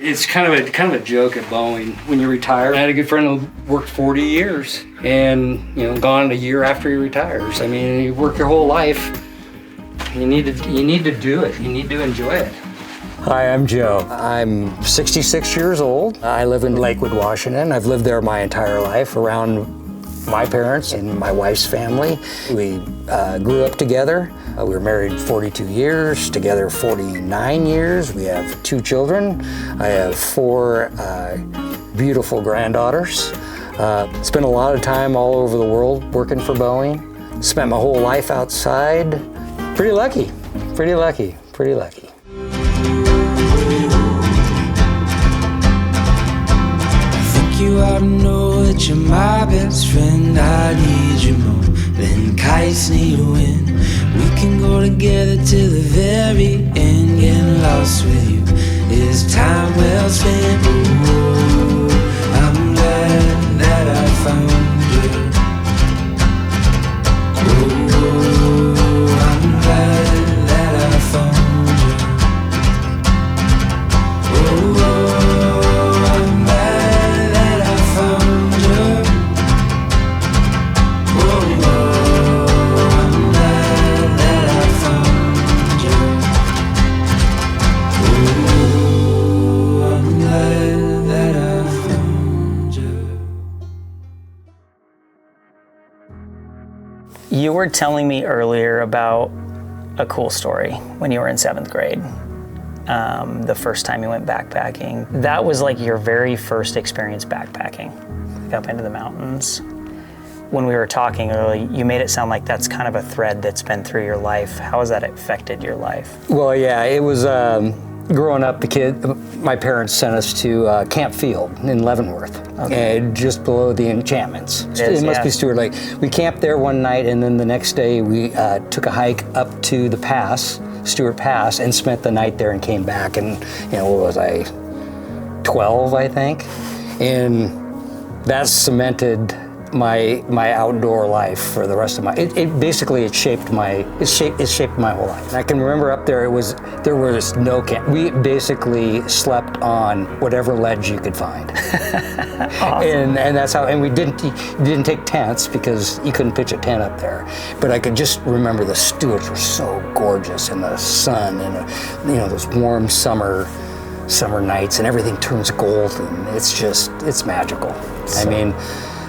It's kind of a joke at Boeing. When you retire, I had a good friend who worked 40 years and gone a year after he retires. I mean, you work your whole life. You need to do it. You need to enjoy it. Hi, I'm Joe. I'm 66 years old. I live in Lakewood, Washington. I've lived there my entire life around my parents and my wife's family. We grew up together. We were married 42 years, together 49 years. We have 2 children. I have 4 beautiful granddaughters. Spent a lot of time all over the world working for Boeing. Spent my whole life outside. Pretty lucky, pretty lucky, pretty lucky. You ought to know that you're my best friend. I need you more than kites need wind. We can go together till the very end. Getting lost with you is time well spent. Ooh, I'm glad that I found you. Ooh, I'm glad that I found you. Ooh, You were telling me earlier about a cool story when you were in 7th grade. The first time you went backpacking. That was like your very first experience backpacking, up into the mountains. When we were talking earlier, you made it sound like that's kind of a thread that's been through your life. How has that affected your life? Well, yeah, it was growing up, my parents sent us to Camp Field in Leavenworth, just below the enchantments. It must be Stewart Lake. We camped there one night, and then the next day we took a hike up to the pass, Stewart Pass, and spent the night there and came back. And what was I, 12, I think? And that cemented my outdoor life for the rest of my. It shaped my whole life. And I can remember up there there was no camp. We basically slept on whatever ledge you could find. Awesome. And that's how. And we didn't take tents because you couldn't pitch a tent up there. But I could just remember the Stewarts were so gorgeous in the sun and those warm summer nights, and everything turns golden. It's magical. I mean,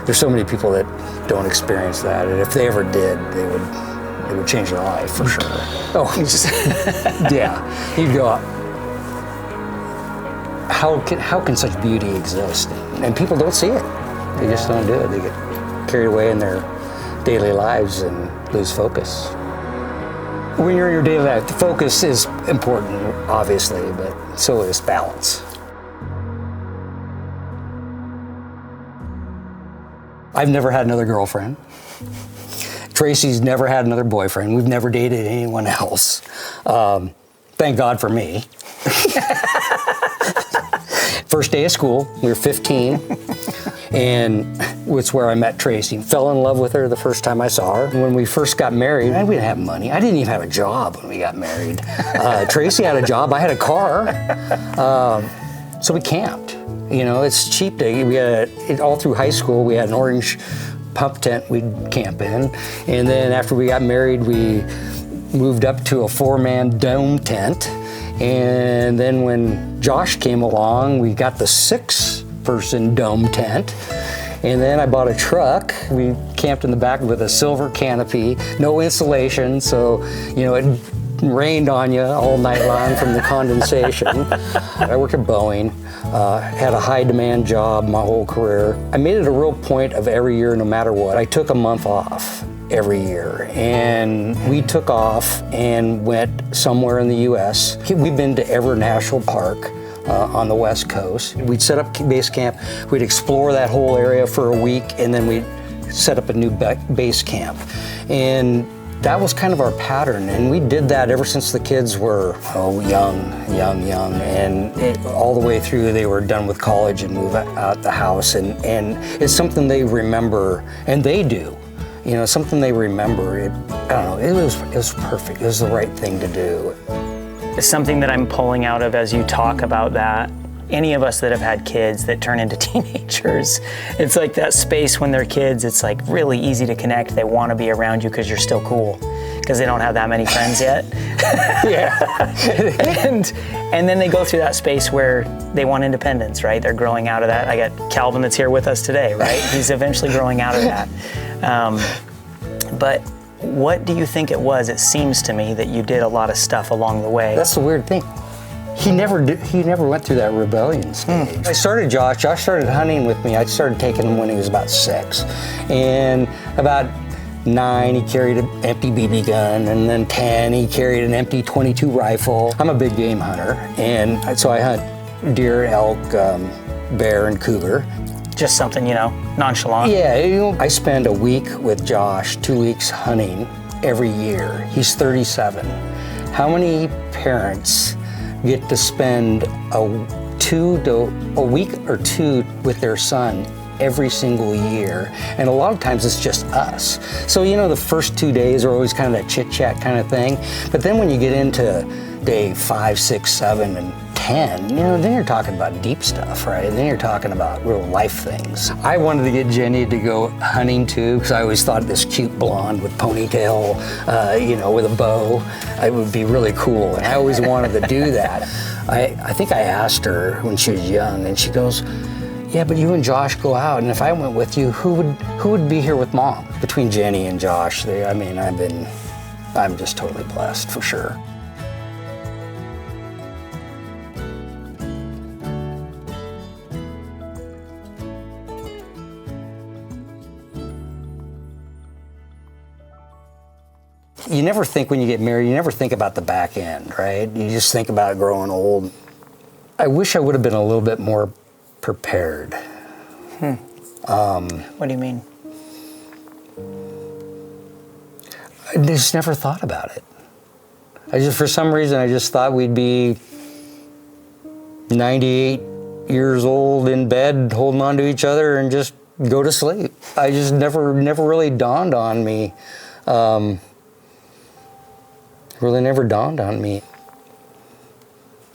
there's so many people that don't experience that, and if they ever did, it would change their life for sure. Oh, yeah, you'd go, how can such beauty exist? And people don't see it. They just don't do it. They get carried away in their daily lives and lose focus. When you're in your daily life, the focus is important, obviously, but so is balance. I've never had another girlfriend. Tracy's never had another boyfriend. We've never dated anyone else. Thank God for me. First day of school, we were 15, and it's where I met Tracy. Fell in love with her the first time I saw her. When we first got married, we didn't have money. I didn't even have a job when we got married. Tracy had a job, I had a car. So we camped. It's cheap we had all through high school, we had an orange pump tent we'd camp in. And then after we got married, we moved up to a 4-man dome tent. And then when Josh came along, we got the 6-person dome tent. And then I bought a truck. We camped in the back with a silver canopy, no insulation, so it rained on you all night long from the condensation. I worked at Boeing, had a high demand job my whole career. I made it a real point of every year, no matter what, I took a month off every year. And we took off and went somewhere in the US. We've been to Ever National Park on the West Coast. We'd set up base camp, we'd explore that whole area for a week, and then we'd set up a new base camp. And that was kind of our pattern, and we did that ever since the kids were young, and all the way through they were done with college and move out the house, and it's something they remember, and they do. Something they remember. I don't know, it was perfect. It was the right thing to do. Something that I'm pulling out of as you talk about that any of us that have had kids that turn into teenagers, it's like that space when they're kids, it's like really easy to connect. They want to be around you because you're still cool, because they don't have that many friends yet. and then they go through that space where they want independence, right? They're growing out of that. I got Calvin that's here with us today, right? He's eventually growing out of that. But what do you think it was? It seems to me that you did a lot of stuff along the way. That's the weird thing. He never went through that rebellion stage. I started Josh started hunting with me. I started taking him when he was about 6. And about 9, he carried an empty BB gun, and then 10, he carried an empty .22 rifle. I'm a big game hunter, and so I hunt deer, elk, bear, and cougar. Just something, nonchalant. Yeah, I spend a week with Josh, 2 weeks hunting every year. He's 37. How many parents get to spend a week or 2 with their son every single year? And a lot of times it's just us. So the first 2 days are always kind of that chit chat kind of thing. But then when you get into day 5, 6, 7, and 10, then you're talking about deep stuff, right? And then you're talking about real life things. I wanted to get Jenny to go hunting too, because I always thought this cute blonde with ponytail, with a bow, it would be really cool. And I always wanted to do that. I think I asked her when she was young, and she goes, yeah, but you and Josh go out, and if I went with you, who would be here with Mom? Between Jenny and Josh, I'm just totally blessed for sure. You never think when you get married, you never think about the back end, right? You just think about growing old. I wish I would have been a little bit more prepared. What do you mean? I just never thought about it. For some reason, I just thought we'd be 98 years old in bed, holding on to each other and just go to sleep. I just never really dawned on me. Really never dawned on me.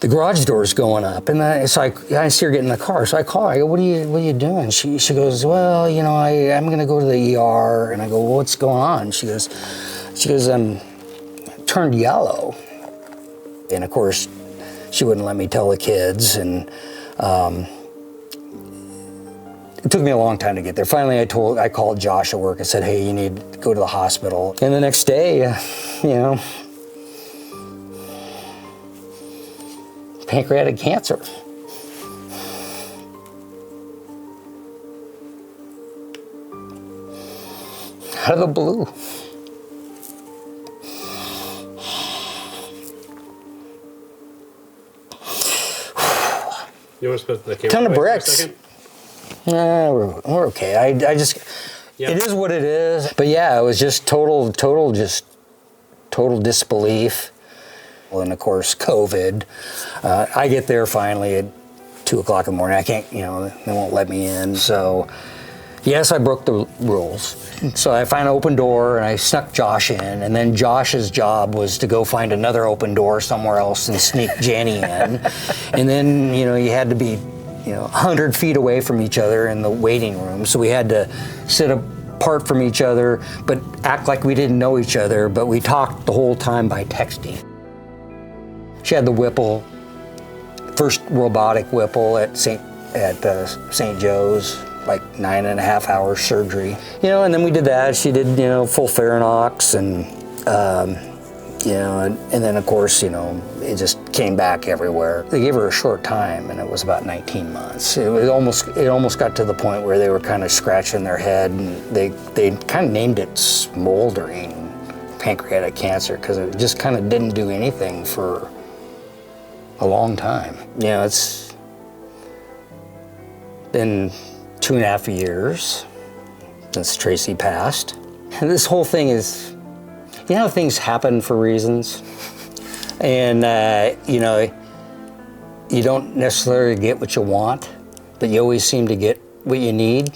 The garage door's going up, and I see her get in the car. So I call her. I go, "What are you doing?" She goes, "Well, I'm going to go to the ER." And I go, "Well, what's going on?" She goes, "I'm turned yellow." And of course, she wouldn't let me tell the kids, and it took me a long time to get there. Finally, I called Josh at work. I said, "Hey, you need to go to the hospital." And the next day, pancreatic cancer. Out of the blue. You want to put the camera Ton of away for a bricks. second? We're okay. I just, Yep. It is what it is. But yeah, it was just total disbelief. Well, and of course, COVID. I get there finally at 2 o'clock in the morning. I can't, they won't let me in. So, yes, I broke the rules. So I find an open door and I snuck Josh in. And then Josh's job was to go find another open door somewhere else and sneak Jani in. And then, you had to be, 100 feet away from each other in the waiting room. So we had to sit apart from each other, but act like we didn't know each other. But we talked the whole time by texting. She had the Whipple, first robotic Whipple at St. Joe's, like 9.5 hour surgery. And then we did that. She did, full Pharynx and, and then of course, it just came back everywhere. They gave her a short time and it was about 19 months. It almost got to the point where they were kind of scratching their head, and they kind of named it smoldering pancreatic cancer because it just kind of didn't do anything for a long time. It's been 2.5 years since Tracy passed. And this whole thing is, things happen for reasons. And, you don't necessarily get what you want, but you always seem to get what you need.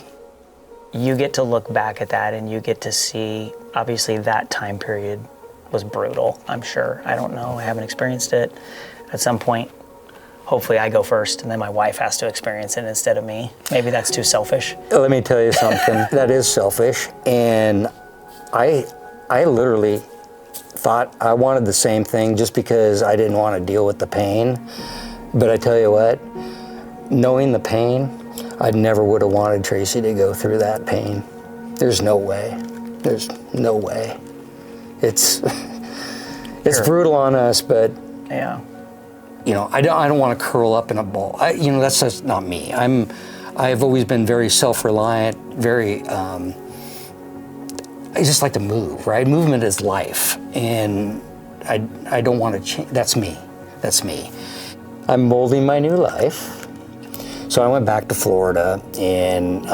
You get to look back at that and you get to see, obviously that time period was brutal, I'm sure. I don't know, I haven't experienced it. At some point, hopefully I go first and then my wife has to experience it instead of me. Maybe that's too selfish. Let me tell you something. That is selfish. And I literally thought I wanted the same thing just because I didn't want to deal with the pain. But I tell you what, knowing the pain, I never would have wanted Tracy to go through that pain. There's no way. There's no way. It's brutal on us, but Yeah. I don't want to curl up in a ball. That's just not me. I've always been very self-reliant, very. I just like to move, right? Movement is life, and I don't want to change. That's me. That's me. I'm molding my new life. So I went back to Florida and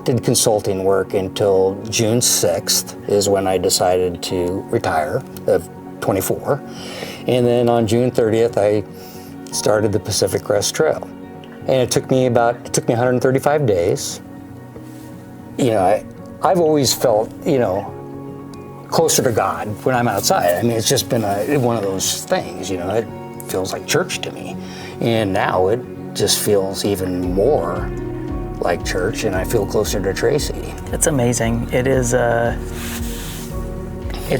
did consulting work until June 6th is when I decided to retire of 24. And then on June 30th, I started the Pacific Crest Trail. And it took me 135 days. I've always felt, closer to God when I'm outside. I mean, it's just been one of those things, it feels like church to me. And now it just feels even more like church, and I feel closer to Tracy. It's amazing. It's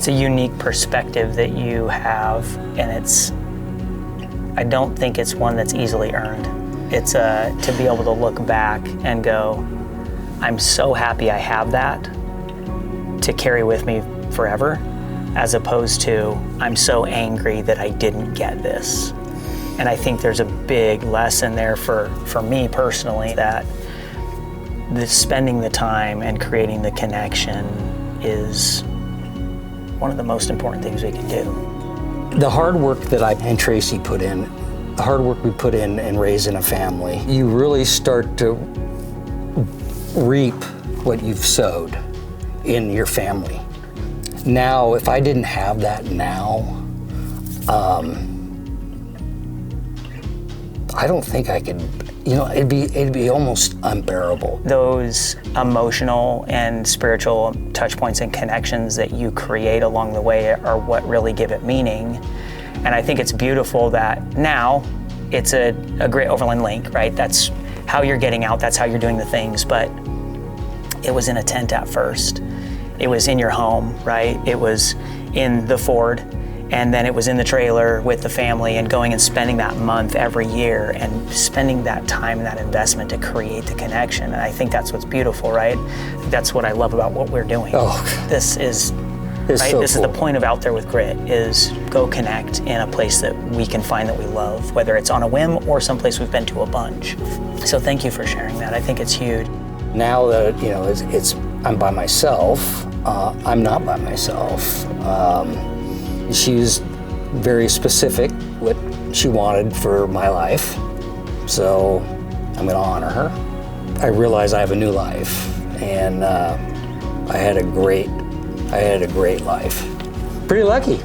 a unique perspective that you have, and I don't think it's one that's easily earned. It's to be able to look back and go, I'm so happy I have that to carry with me forever, as opposed to I'm so angry that I didn't get this. And I think there's a big lesson there for me personally, that spending the time and creating the connection is one of the most important things we can do. The hard work that I and Tracy put in, the hard work we put in raising a family, you really start to reap what you've sowed in your family. Now, if I didn't have that now, I don't think I could, it'd be almost unbearable. Those emotional and spiritual touch points and connections that you create along the way are what really give it meaning. And I think it's beautiful that now it's a Grit Overland Link, right? That's how you're getting out, that's how you're doing the things, but it was in a tent at first. It was in your home, right? It was in the Ford, and then it was in the trailer with the family, and going and spending that month every year and spending that time and that investment to create the connection. And I think that's what's beautiful, right? That's what I love about what we're doing. This is right? So this cool. is the point of Out There with Grit, is go connect in a place that we can find that we love, whether it's on a whim or someplace we've been to a bunch. So thank you for sharing that. I think it's huge. Now that, I'm by myself, I'm not by myself. She was very specific what she wanted for my life, so I'm gonna honor her. I realize I have a new life, and I had a great life. Pretty lucky.